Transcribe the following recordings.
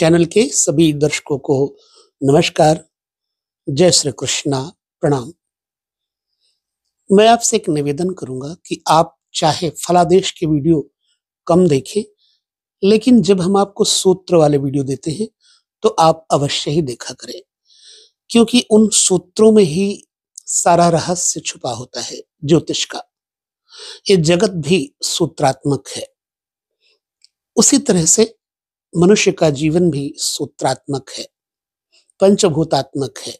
Channel के सभी दर्शकों को नमस्कार, जय श्री कृष्णा, प्रणाम। मैं आपसे एक निवेदन करूंगा कि आप चाहे फलादेश के वीडियो कम देखें, लेकिन जब हम आपको सूत्र वाले वीडियो देते हैं, तो आप अवश्य ही देखा करें, क्योंकि उन सूत्रों में ही सारा रहस्य छुपा होता है ज्योतिष का। ये जगत भी सूत्रात्मक है। उसी तरह से मनुष्य का जीवन भी सूत्रात्मक है, पंचभूतात्मक है।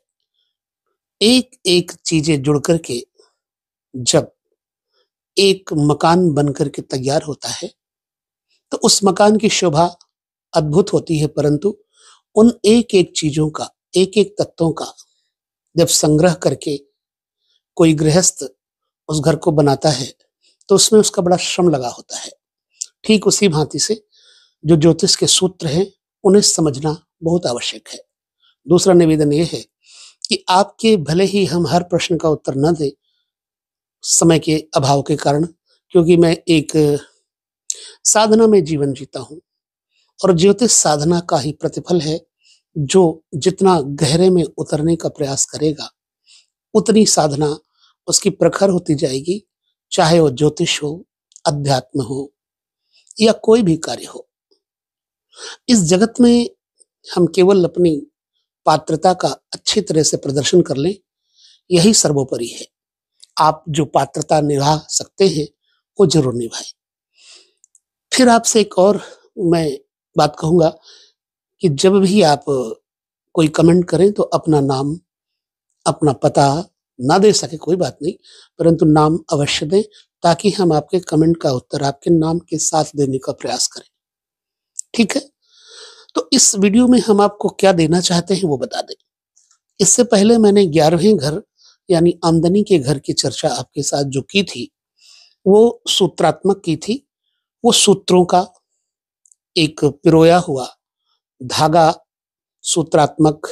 एक एक चीजें जुड़ करके जब एक मकान बनकर के तैयार होता है, तो उस मकान की शोभा अद्भुत होती है, परंतु उन एक एक चीजों का, एक एक तत्वों का जब संग्रह करके कोई गृहस्थ उस घर को बनाता है, तो उसमें उसका बड़ा श्रम लगा होता है। ठीक उसी भांति से जो ज्योतिष के सूत्र हैं, उन्हें समझना बहुत आवश्यक है। दूसरा निवेदन यह है कि आपके भले ही हम हर प्रश्न का उत्तर न दें समय के अभाव के कारण, क्योंकि मैं एक साधना में जीवन जीता हूं और ज्योतिष साधना का ही प्रतिफल है। जो जितना गहरे में उतरने का प्रयास करेगा, उतनी साधना उसकी प्रखर होती जाएगी, चाहे वो ज्योतिष हो, अध्यात्म हो या कोई भी कार्य हो। इस जगत में हम केवल अपनी पात्रता का अच्छी तरह से प्रदर्शन कर लें, यही सर्वोपरि है। आप जो पात्रता निभा सकते हैं, वो जरूर निभाएं। फिर आपसे एक और मैं बात कहूंगा कि जब भी आप कोई कमेंट करें, तो अपना नाम, अपना पता ना दे सके कोई बात नहीं, परंतु नाम अवश्य दें, ताकि हम आपके कमेंट का उत्तर आपके नाम के साथ देने का प्रयास करें। ठीक है? तो इस वीडियो में हम आपको क्या देना चाहते हैं वो बता दें। इससे पहले मैंने 11वें घर यानी आमदनी के घर की चर्चा आपके साथ जो की थी, वो सूत्रात्मक की थी। वो सूत्रों का एक पिरोया हुआ धागा सूत्रात्मक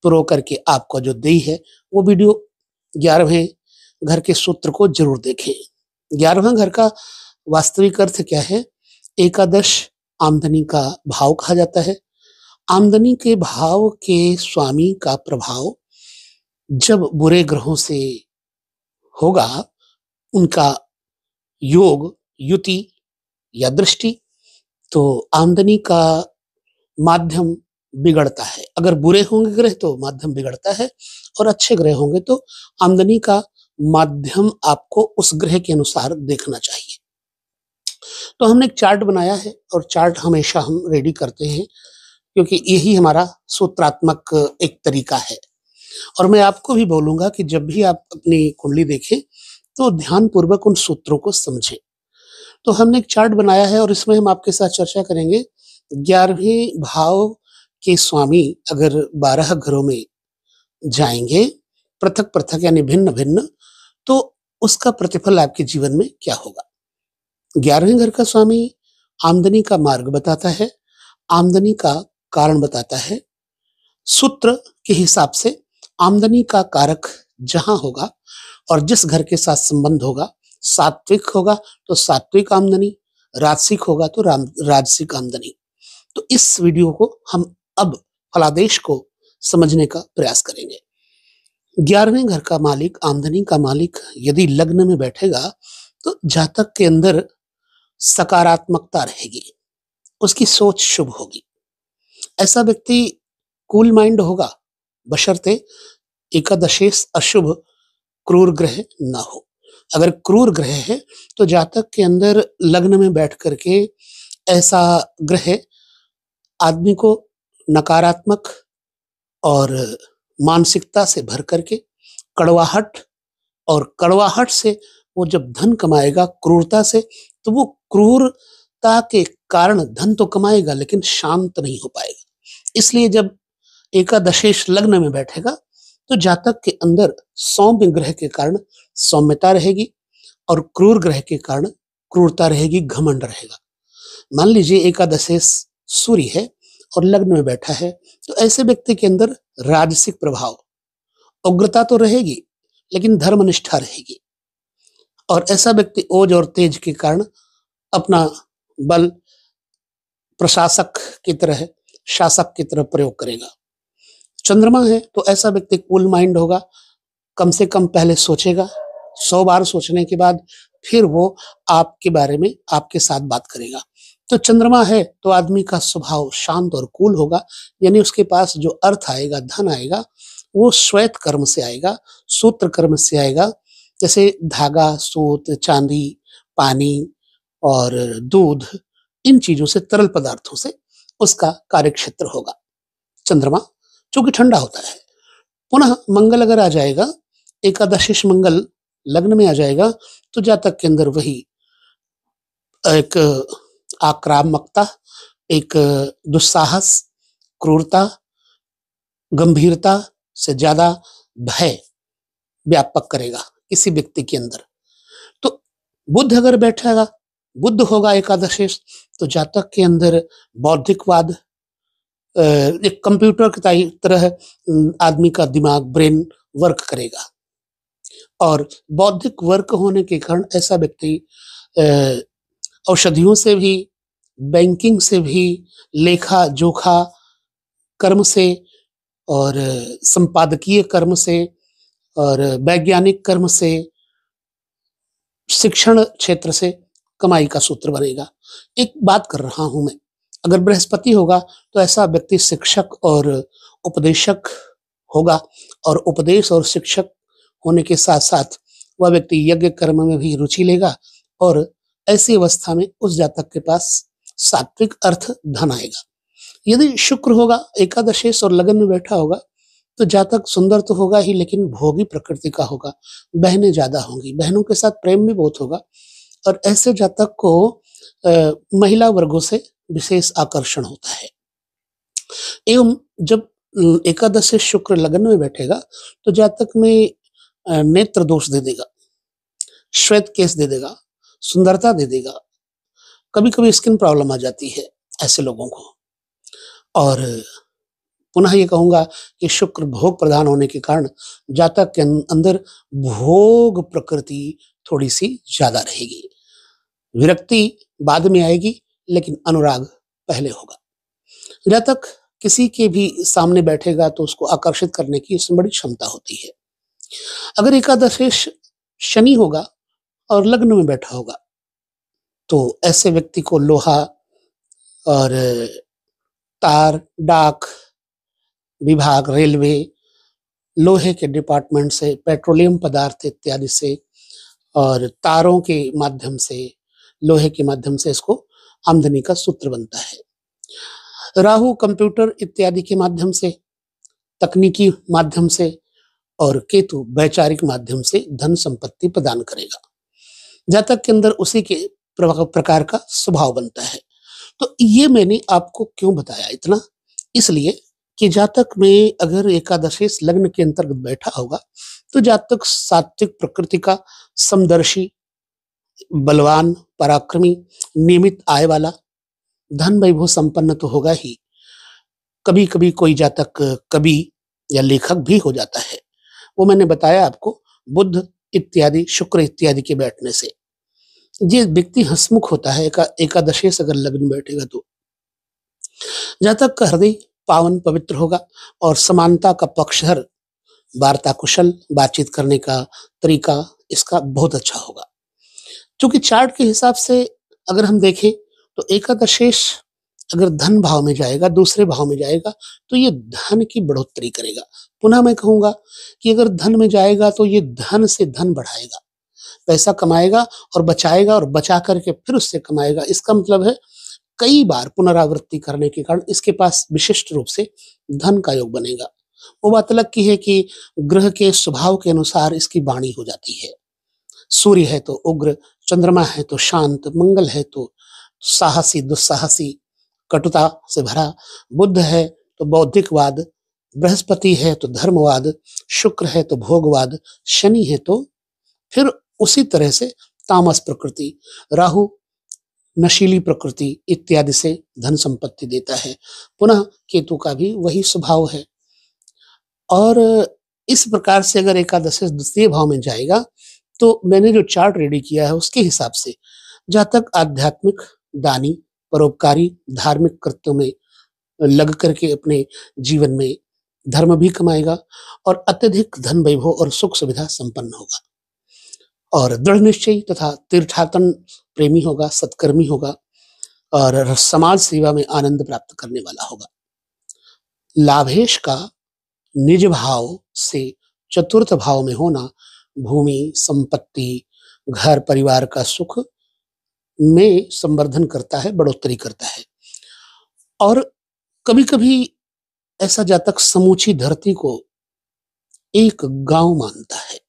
पिरो करके आपका जो दी है, वो वीडियो 11वें घर के सूत्र को जरूर देखें। 11वां घर का वास्तविक अर्थ क्या है? एकादश आमदनी का भाव कहा जाता है। आमदनी के भाव के स्वामी का प्रभाव जब बुरे ग्रहों से होगा, उनका योग, युति या दृष्टि, तो आमदनी का माध्यम बिगड़ता है। अगर बुरे होंगे ग्रह तो माध्यम बिगड़ता है, और अच्छे ग्रह होंगे तो आमदनी का माध्यम आपको उस ग्रह के अनुसार देखना चाहिए। तो हमने एक चार्ट बनाया है, और चार्ट हमेशा हम रेडी करते हैं, क्योंकि यही हमारा सूत्रात्मक एक तरीका है। और मैं आपको भी बोलूंगा कि जब भी आप अपनी कुंडली देखें, तो ध्यानपूर्वक उन सूत्रों को समझें। तो हमने एक चार्ट बनाया है, और इसमें हम आपके साथ चर्चा करेंगे 11वें भाव के स्वामी अगर 12 घरों में जाएंगे, पृथक पृथक यानी भिन्न भिन्न, तो उसका प्रतिफल आपके जीवन में क्या होगा। 11वें घर का स्वामी आमदनी का मार्ग बताता है, आमदनी का कारण बताता है। सूत्र के हिसाब से आमदनी का कारक जहां होगा और जिस घर के साथ संबंध होगा, सात्विक होगा तो सात्विक आमदनी, राजसिक होगा तो राजसिक आमदनी। तो इस वीडियो को हम अब फलादेश को समझने का प्रयास करेंगे। 11वें घर का मालिक, आमदनी का मालिक यदि लग्न में बैठेगा, तो जातक के अंदर सकारात्मकता रहेगी, उसकी सोच शुभ होगी। ऐसा व्यक्ति कूल माइंड होगा, बशर्ते एकादशेश अशुभ क्रूर ग्रह ना हो। अगर क्रूर ग्रह है, तो जातक के अंदर लग्न में बैठ करके ऐसा ग्रह आदमी को नकारात्मक और मानसिकता से भर करके कड़वाहट, और कड़वाहट से वो जब धन कमाएगा क्रूरता से, तो वो क्रूरता के कारण धन तो कमाएगा, लेकिन शांत नहीं हो पाएगा। इसलिए जब एकादशेश लग्न में बैठेगा, तो जातक के अंदर सौम्य ग्रह के कारण सौम्यता रहेगी, और क्रूर ग्रह के कारण क्रूरता रहेगी, घमंड रहेगा। मान लीजिए एकादशेश सूर्य है और लग्न में बैठा है, तो ऐसे व्यक्ति के अंदर राजसिक प्रभाव, उग्रता तो रहेगी, लेकिन धर्मनिष्ठा रहेगी। और ऐसा व्यक्ति ओज और तेज के कारण अपना बल प्रशासक की तरह शासक की तरह प्रयोग करेगा। चंद्रमा है तो ऐसा व्यक्ति कूल माइंड होगा, कम से कम पहले सोचेगा, 100 बार सोचने के बाद फिर वो आपके बारे में आपके साथ बात करेगा। तो चंद्रमा है तो आदमी का स्वभाव शांत और कूल होगा, यानी उसके पास जो अर्थ आएगा, धन आएगा, वो श्वेत कर्म से आएगा, सूत्र कर्म से आएगा। जैसे धागा, सूत, चांदी, पानी और दूध, इन चीजों से, तरल पदार्थों से उसका कार्यक्षेत्र होगा चंद्रमा, चूंकि ठंडा होता है। पुनः मंगल अगर आ जाएगा, एकादशीश मंगल लग्न में आ जाएगा, तो जातक के अंदर वही एक आक्रामकता, एक दुस्साहस, क्रूरता, गंभीरता से ज्यादा भय व्यापक करेगा किसी व्यक्ति के अंदर। तो बुध अगर बैठेगा, बुध होगा एकादशेश, तो जातक के अंदर बौद्धिकवाद, एक कंप्यूटर की तरह आदमी का दिमाग, ब्रेन वर्क करेगा। और बौद्धिक वर्क होने के कारण ऐसा व्यक्ति औषधियों से भी, बैंकिंग से भी, लेखा जोखा कर्म से और संपादकीय कर्म से और वैज्ञानिक कर्म से, शिक्षण क्षेत्र से कमाई का सूत्र बनेगा। एक बात कर रहा हूं मैं, अगर बृहस्पति होगा तो ऐसा व्यक्ति शिक्षक और उपदेशक होगा, और उपदेश और शिक्षक होने के साथ साथ वह व्यक्ति यज्ञ कर्म में भी रुचि लेगा, और ऐसी अवस्था में उस जातक के पास सात्विक अर्थ धन आएगा। यदि शुक्र होगा एकादशेश और लगन में बैठा होगा, तो जातक सुंदर तो होगा ही, लेकिन भोगी प्रकृति का होगा, बहनें ज्यादा होंगी, बहनों के साथ प्रेम भी बहुत होगा, और ऐसे जातक को महिला वर्गों से विशेष आकर्षण होता है। एवं जब एकादश से शुक्र लगन में बैठेगा, तो जातक में नेत्र दोष दे देगा, श्वेत केश दे देगा, सुंदरता दे देगा, कभी कभी स्किन प्रॉब्लम आ जाती है ऐसे लोगों को। और पुनः ये कहूंगा कि शुक्र भोग प्रधान होने के कारण जातक के अंदर भोग प्रकृति थोड़ी सी ज्यादा रहेगी। विरक्ति बाद में आएगी, लेकिन अनुराग पहले होगा। जातक किसी के भी सामने बैठेगा तो उसको आकर्षित करने की इसमें बड़ी क्षमता होती है। अगर एकादशेश शनि होगा और लग्न में बैठा होगा, तो ऐसे व्यक्ति को लोहा और तार, डाक विभाग, रेलवे, लोहे के डिपार्टमेंट से, पेट्रोलियम पदार्थ इत्यादि से और तारों के माध्यम से, लोहे के माध्यम से इसको आमदनी का सूत्र बनता है। राहु कंप्यूटर इत्यादि के माध्यम से, तकनीकी माध्यम से, और केतु वैचारिक माध्यम से धन संपत्ति प्रदान करेगा। जातक के अंदर उसी के प्रकार का स्वभाव बनता है। तो ये मैंने आपको क्यों बताया इतना, इसलिए कि जातक में अगर एकादशेश लग्न के अंतर्गत बैठा होगा, तो जातक सात्विक प्रकृति का, समदर्शी, बलवान, पराक्रमी, नियमित आय वाला, धन वैभव संपन्न तो होगा ही। कभी कभी कोई जातक कवि या लेखक भी हो जाता है, वो मैंने बताया आपको, बुध इत्यादि, शुक्र इत्यादि के बैठने से। ये व्यक्ति हंसमुख होता है एकादशेश अगर लग्न बैठेगा तो। जातक का हृदय पावन पवित्र होगा और समानता का पक्षधर, वार्ता कुशल, बातचीत करने का तरीका इसका बहुत अच्छा होगा। क्योंकि चार्ट के हिसाब से अगर हम देखें तो एकादशेश अगर धन भाव में जाएगा, दूसरे भाव में जाएगा, तो ये धन की बढ़ोतरी करेगा। पुनः मैं कहूंगा कि अगर धन में जाएगा तो ये धन से धन बढ़ाएगा, पैसा कमाएगा और बचाएगा, और बचा करके फिर उससे कमाएगा। इसका मतलब है कई बार पुनरावृत्ति करने के कारण इसके पास विशिष्ट रूप से धन का योग बनेगा। वो बात अलग की है कि ग्रह के स्वभाव के अनुसार इसकी वाणी हो जाती है। सूर्य है तो उग्र, चंद्रमा है तो शांत, मंगल है तो साहसी, दुस्साहसी, कटुता से भरा, बुध है तो बौद्धिकवाद, बृहस्पति है तो धर्मवाद, शुक्र है तो भोगवाद, शनि है तो फिर उसी तरह से तामस प्रकृति, राहु नशीली प्रकृति इत्यादि से धन संपत्ति देता है। पुनः केतु का भी वही स्वभाव है। और इस प्रकार से अगर एकादश द्वितीय भाव में जाएगा, तो मैंने जो चार्ट रेडी किया है उसके हिसाब से जातक आध्यात्मिक, दानी, परोपकारी, धार्मिक कृत्यों में लग करके अपने जीवन में धर्म भी कमाएगा और अत्यधिक धन वैभव और सुख सुविधा संपन्न होगा और दृढ़ निश्चयी तथा तीर्थाटन प्रेमी होगा, सत्कर्मी होगा और समाज सेवा में आनंद प्राप्त करने वाला होगा। लाभेश का निज भाव से चतुर्थ भाव में होना भूमि, संपत्ति, घर परिवार का सुख में संवर्धन करता है, बढ़ोतरी करता है। और कभी कभी ऐसा जातक समूची धरती को एक गांव मानता है,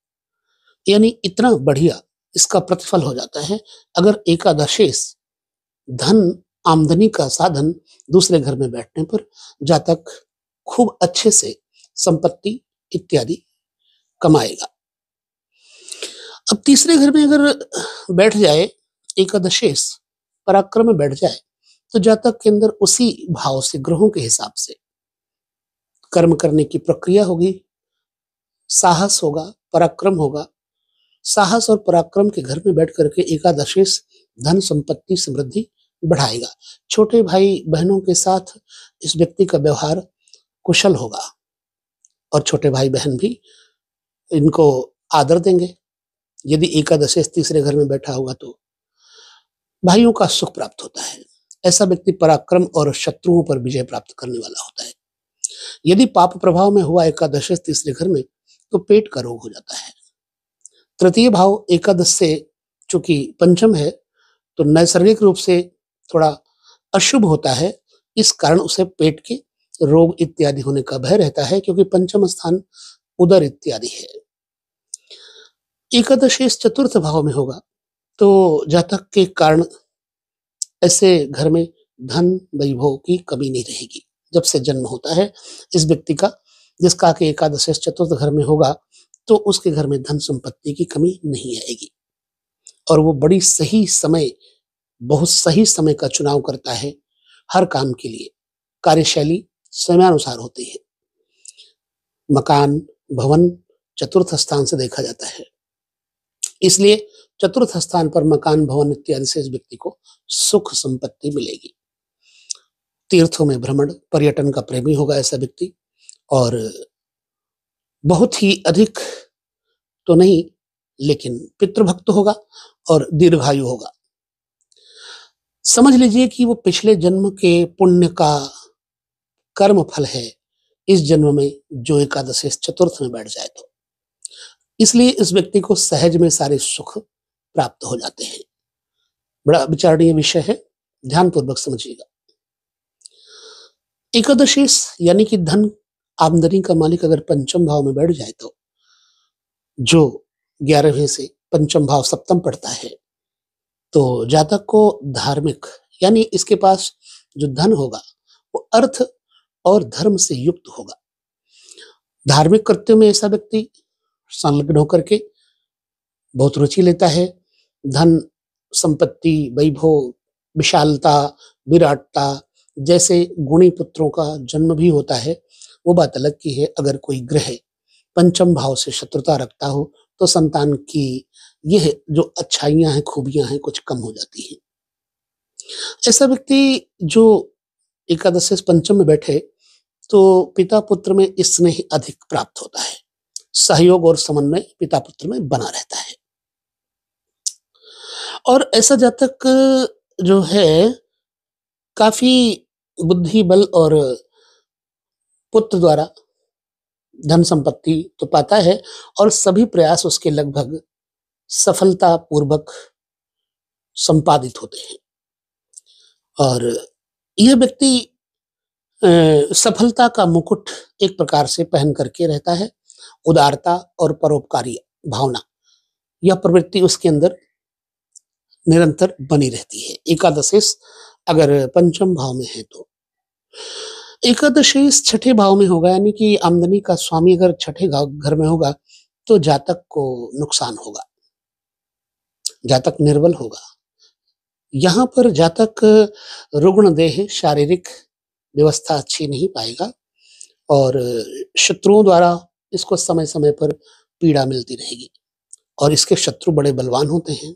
यानी इतना बढ़िया इसका प्रतिफल हो जाता है अगर एकादशेष धन आमदनी का साधन दूसरे घर में बैठने पर जातक खूब अच्छे से संपत्ति इत्यादि कमाएगा। अब तीसरे घर में अगर बैठ जाए एकादशेष पराक्रम में बैठ जाए तो जातक के अंदर उसी भाव से ग्रहों के हिसाब से कर्म करने की प्रक्रिया होगी, साहस होगा, पराक्रम होगा। साहस और पराक्रम के घर में बैठ करके एकादशेष धन संपत्ति समृद्धि बढ़ाएगा। छोटे भाई बहनों के साथ इस व्यक्ति का व्यवहार कुशल होगा और छोटे भाई बहन भी इनको आदर देंगे। यदि एकादशेष तीसरे घर में बैठा होगा तो भाइयों का सुख प्राप्त होता है। ऐसा व्यक्ति पराक्रम और शत्रुओं पर विजय प्राप्त करने वाला होता है। यदि पाप प्रभाव में हुआ एकादशेष तीसरे घर में तो पेट का रोग हो जाता है। तृतीय भाव एकादश से चूंकि पंचम है तो नैसर्गिक रूप से थोड़ा अशुभ होता है, इस कारण उसे पेट के रोग इत्यादि होने का भय रहता है क्योंकि पंचम स्थान उदर इत्यादि है। एकादशेष चतुर्थ भाव में होगा तो जातक के कारण ऐसे घर में धन वैभव की कमी नहीं रहेगी। जब से जन्म होता है इस व्यक्ति का, जिसका कि एकादशेष चतुर्थ घर में होगा तो उसके घर में धन संपत्ति की कमी नहीं आएगी और वो बड़ी सही समय, बहुत सही समय का चुनाव करता है हर काम के लिए। कार्यशैली समयानुसार होती है। मकान भवन चतुर्थ स्थान से देखा जाता है, इसलिए चतुर्थ स्थान पर मकान भवन इत्यादि से इस व्यक्ति को सुख संपत्ति मिलेगी। तीर्थों में भ्रमण पर्यटन का प्रेमी होगा ऐसा व्यक्ति और बहुत ही अधिक तो नहीं लेकिन पितृभक्त होगा और दीर्घायु होगा। समझ लीजिए कि वो पिछले जन्म के पुण्य का कर्म फल है इस जन्म में जो एकादशेष चतुर्थ में बैठ जाए तो, इसलिए इस व्यक्ति को सहज में सारे सुख प्राप्त हो जाते हैं। बड़ा विचारणीय विषय है, ध्यानपूर्वक समझिएगा। एकादशेष यानी कि धन आमदनी का मालिक अगर पंचम भाव में बैठ जाए तो जो 11वें से पंचम भाव सप्तम पड़ता है तो जातक को धार्मिक यानी इसके पास जो धन होगा वो अर्थ और धर्म से युक्त होगा। धार्मिक कृत्यों में ऐसा व्यक्ति संलग्न होकर के बहुत रुचि लेता है। धन संपत्ति वैभव विशालता विराटता जैसे गुणी पुत्रों का जन्म भी होता है, वो बात अलग की है। अगर कोई ग्रह पंचम भाव से शत्रुता रखता हो तो संतान की यह जो अच्छाइयां हैं, खूबियां हैं, कुछ कम हो जाती हैं। ऐसा व्यक्ति जो एकादशेष पंचम में बैठे तो पिता पुत्र में स्नेह अधिक प्राप्त होता है, सहयोग और समन्वय पिता पुत्र में बना रहता है। और ऐसा जातक जो है काफी बुद्धि बल और पुत्र द्वारा धन संपत्ति तो पाता है और सभी प्रयास उसके लगभग सफलता पूर्वक संपादित होते हैं। और यह व्यक्ति सफलता का मुकुट एक प्रकार से पहन करके रहता है। उदारता और परोपकारी भावना, यह प्रवृत्ति उसके अंदर निरंतर बनी रहती है। एकादशेष अगर पंचम भाव में है तो एकादशेष छठे भाव में होगा, यानी कि आमदनी का स्वामी अगर छठे घर में होगा तो जातक को नुकसान होगा, जातक निर्बल होगा। यहाँ पर जातक रुग्ण देह, शारीरिक व्यवस्था अच्छी नहीं पाएगा और शत्रुओं द्वारा इसको समय समय पर पीड़ा मिलती रहेगी और इसके शत्रु बड़े बलवान होते हैं।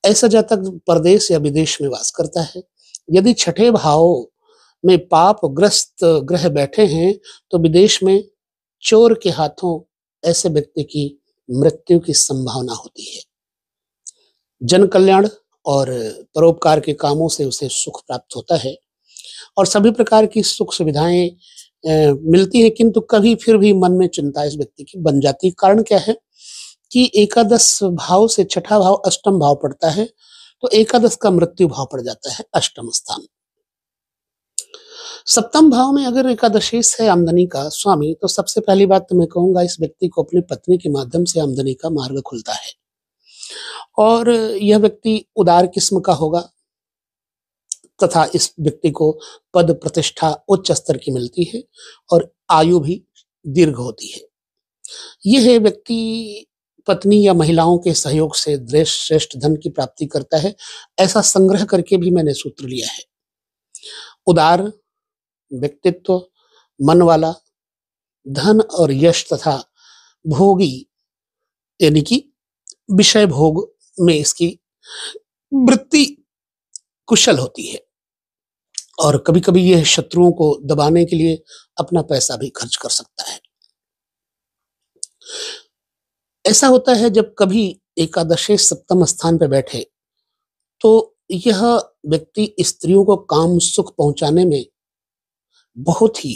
ऐसा जातक परदेश या विदेश में वास करता है। यदि छठे भाव में पापग्रस्त ग्रह बैठे हैं तो विदेश में चोर के हाथों ऐसे व्यक्ति की मृत्यु की संभावना होती है। जन कल्याण और परोपकार के कामों से उसे सुख प्राप्त होता है और सभी प्रकार की सुख सुविधाएं मिलती हैं, किंतु कभी फिर भी मन में चिंता इस व्यक्ति की बन जाती है। कारण क्या है कि एकादश भाव से छठा भाव अष्टम भाव पड़ता है, तो एकादश का मृत्यु भाव पड़ जाता है अष्टम स्थान। सप्तम भाव में अगर एकादशेश है आमदनी का स्वामी, तो सबसे पहली बात तो मैं कहूंगा इस व्यक्ति को अपनी पत्नी के माध्यम से आमदनी का मार्ग खुलता है और यह व्यक्ति उदार किस्म का होगा तथा इस व्यक्ति को पद प्रतिष्ठा उच्च स्तर की मिलती है और आयु भी दीर्घ होती है। यह व्यक्ति पत्नी या महिलाओं के सहयोग से श्रेष्ठ धन की प्राप्ति करता है। ऐसा संग्रह करके भी मैंने सूत्र लिया है। उदार व्यक्तित्व, मन वाला, धन और यश तथा भोगी यानी कि विषय भोग में इसकी वृत्ति कुशल होती है और कभी-कभी यह शत्रुओं को दबाने के लिए अपना पैसा भी खर्च कर सकता है। ऐसा होता है जब कभी एकादशी सप्तम स्थान पर बैठे तो यह व्यक्ति स्त्रियों को काम सुख पहुंचाने में बहुत ही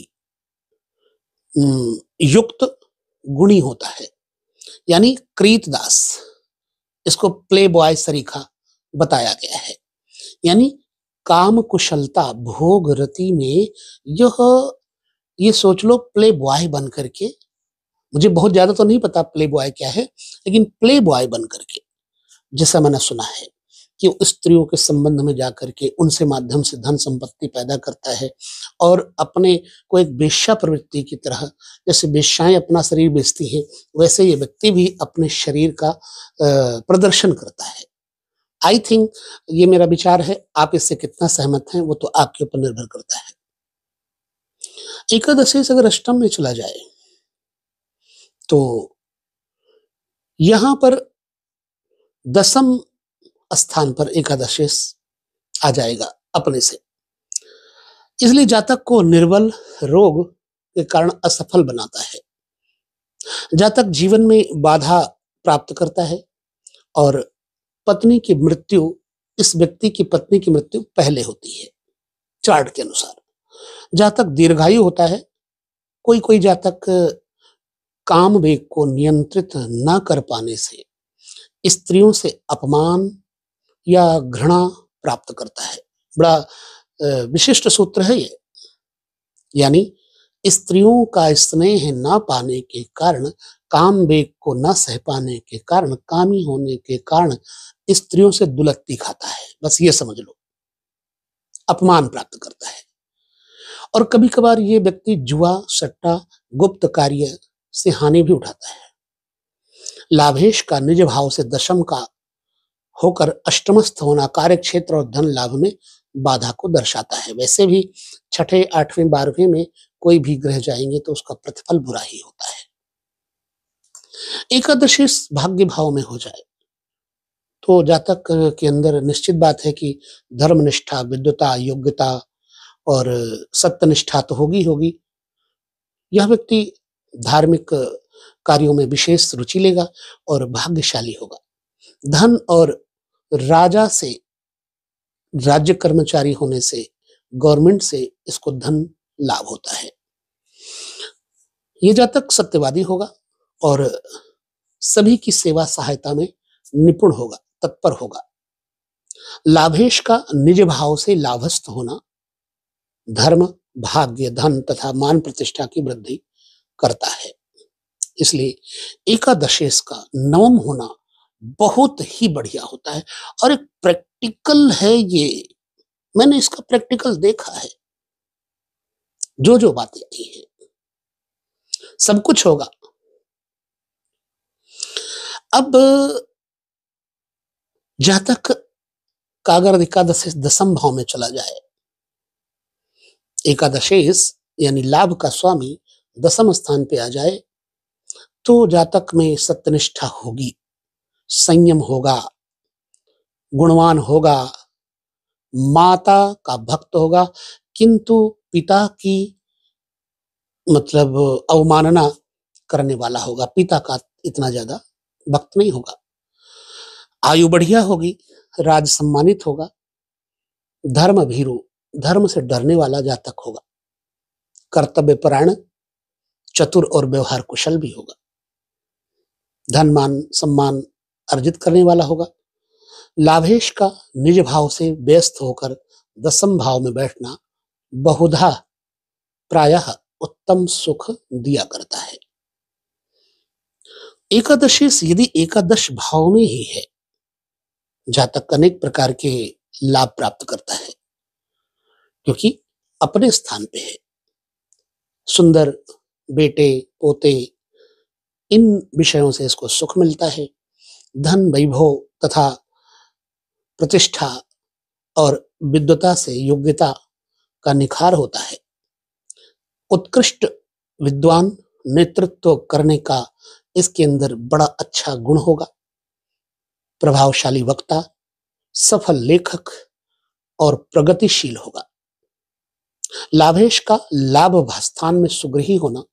युक्त गुणी होता है, यानी कृतदास। इसको प्ले बॉय सरीखा बताया गया है, यानी काम कुशलता भोग रति में यह ये सोच लो प्ले बॉय बन करके, मुझे बहुत ज्यादा तो नहीं पता प्ले बॉय क्या है, लेकिन प्ले बॉय बन करके जैसा मैंने सुना है कि वो स्त्रियों के संबंध में जाकर के उनसे माध्यम से धन संपत्ति पैदा करता है और अपने को एक वेश्या प्रवृत्ति की तरह, जैसे वेश्याएं अपना शरीर बेचती हैं, वैसे ये व्यक्ति भी अपने शरीर का प्रदर्शन करता है। आई थिंक ये मेरा विचार है, आप इससे कितना सहमत हैं वो तो आपके ऊपर निर्भर करता है। एकादशी से अगर अष्टम में चला जाए तो यहां पर दसम स्थान पर एकादशी आ जाएगा अपने से, इसलिए जातक को निर्बल रोग के कारण असफल बनाता है। जातक जीवन में बाधा प्राप्त करता है और पत्नी की मृत्यु, इस व्यक्ति की पत्नी की मृत्यु पहले होती है चार्ट के अनुसार। जातक दीर्घायु होता है। कोई कोई जातक काम वेग को नियंत्रित न कर पाने से स्त्रियों से अपमान या घृणा प्राप्त करता है। बड़ा विशिष्ट सूत्र है ये, यानी स्त्रियों का स्नेह न पाने के कारण, काम वेग को न सह पाने के कारण, कामी होने के कारण स्त्रियों से दुलत्ती खाता है, बस ये समझ लो, अपमान प्राप्त करता है। और कभी कभार ये व्यक्ति जुआ सट्टा गुप्त कार्य से हानि भी उठाता है। लाभेश का निज भाव से दशम का होकर अष्टमस्थ होना कार्य क्षेत्र और धन लाभ में बाधा को दर्शाता है। वैसे भी छठे आठवें बारहवें में कोई भी ग्रह जाएंगे तो उसका प्रतिफल बुरा ही होता है। एकादशी भाग्य भाव में हो जाए तो जातक के अंदर निश्चित बात है कि धर्मनिष्ठा, विद्वता, योग्यता और सत्यनिष्ठा तो होगी। यह व्यक्ति धार्मिक कार्यों में विशेष रुचि लेगा और भाग्यशाली होगा। धन और राजा से, राज्य कर्मचारी होने से, गवर्नमेंट से इसको धन लाभ होता है। ये जातक सत्यवादी होगा और सभी की सेवा सहायता में निपुण होगा, तत्पर होगा। लाभेश का निज भाव से लाभस्थ होना धर्म, भाग्य, धन तथा मान प्रतिष्ठा की वृद्धि करता है। इसलिए एकादशेश का नवम होना बहुत ही बढ़िया होता है और एक प्रैक्टिकल है ये, मैंने इसका प्रैक्टिकल देखा है। जो बातें आई है सब कुछ होगा। अब जातक का अगर एकादशी दसम भाव में चला जाए, एकादशेश यानी लाभ का स्वामी दसम स्थान पे आ जाए तो जातक में सत्यनिष्ठा होगी, संयम होगा, गुणवान होगा, माता का भक्त होगा, किंतु पिता की मतलब अवमानना करने वाला होगा। पिता का इतना ज्यादा भक्त नहीं होगा। आयु बढ़िया होगी, राज सम्मानित होगा, धर्म भीरु, धर्म से डरने वाला जातक होगा, कर्तव्य परायण, चतुर और व्यवहार कुशल भी होगा, धन मान सम्मान अर्जित करने वाला होगा। लाभेश का निज भाव से व्यस्त होकर दसम भाव में बैठना बहुधा प्रायः उत्तम सुख दिया करता है। एकादशी यदि एकादश भाव में ही है, जातक अनेक प्रकार के लाभ प्राप्त करता है, क्योंकि अपने स्थान पे है। सुंदर बेटे पोते, इन विषयों से इसको सुख मिलता है। धन वैभव तथा प्रतिष्ठा और विद्वता से योग्यता का निखार होता है। उत्कृष्ट विद्वान नेतृत्व करने का इसके अंदर बड़ा अच्छा गुण होगा। प्रभावशाली वक्ता, सफल लेखक और प्रगतिशील होगा। लाभेश का लाभ स्थान में सुगृही होना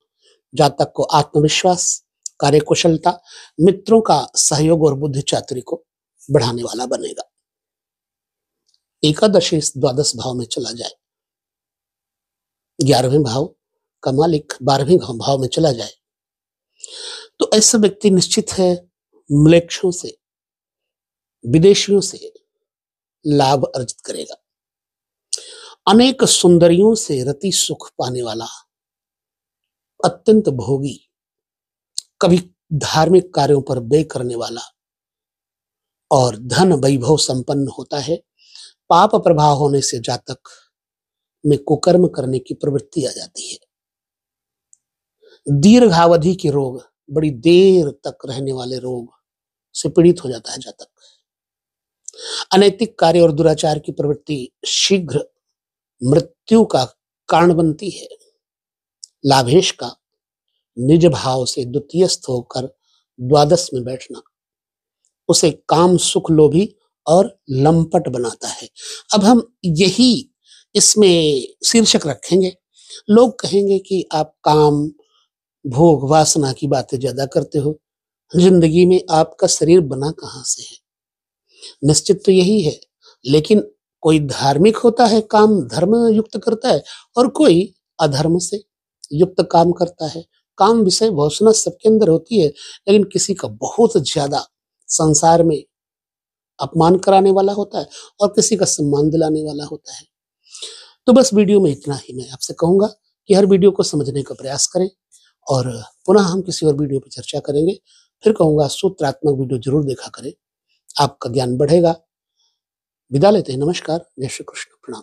जातक को आत्मविश्वास, कार्यकुशलता, मित्रों का सहयोग और बुद्धि चातुर्य को बढ़ाने वाला बनेगा। एकादशी द्वादश भाव में चला जाए, 11वें भाव का मालिक 12वें भाव में चला जाए, तो ऐसा व्यक्ति निश्चित है म्लेच्छों से, विदेशियों से लाभ अर्जित करेगा। अनेक सुंदरियों से रति सुख पाने वाला, अत्यंत भोगी, कभी धार्मिक कार्यों पर व्यय करने वाला और धन वैभव संपन्न होता है। पाप प्रभाव होने से जातक में कुकर्म करने की प्रवृत्ति आ जाती है। दीर्घावधि के रोग, बड़ी देर तक रहने वाले रोग से पीड़ित हो जाता है जातक। अनैतिक कार्य और दुराचार की प्रवृत्ति शीघ्र मृत्यु का कारण बनती है। लाभेश का निज भाव से द्वितीयस्थ होकर द्वादश में बैठना उसे काम सुख लोभी और लंपट बनाता है। अब हम यही इसमें शीर्षक रखेंगे। लोग कहेंगे कि आप काम भोग वासना की बातें ज्यादा करते हो, जिंदगी में आपका शरीर बना कहां से है? निश्चित तो यही है, लेकिन कोई धार्मिक होता है, काम धर्म युक्त करता है, और कोई अधर्म से युक्त काम करता है। काम विषय वासना सबके अंदर होती है, लेकिन किसी का बहुत ज्यादा संसार में अपमान कराने वाला होता है और किसी का सम्मान दिलाने वाला होता है। तो बस वीडियो में इतना ही मैं आपसे कहूंगा कि हर वीडियो को समझने का प्रयास करें, और पुनः हम किसी और वीडियो पर चर्चा करेंगे। फिर कहूंगा सूत्रात्मक वीडियो जरूर देखा करें, आपका ज्ञान बढ़ेगा। विदा लेते हैं, नमस्कार, जय श्री कृष्ण, प्रणाम।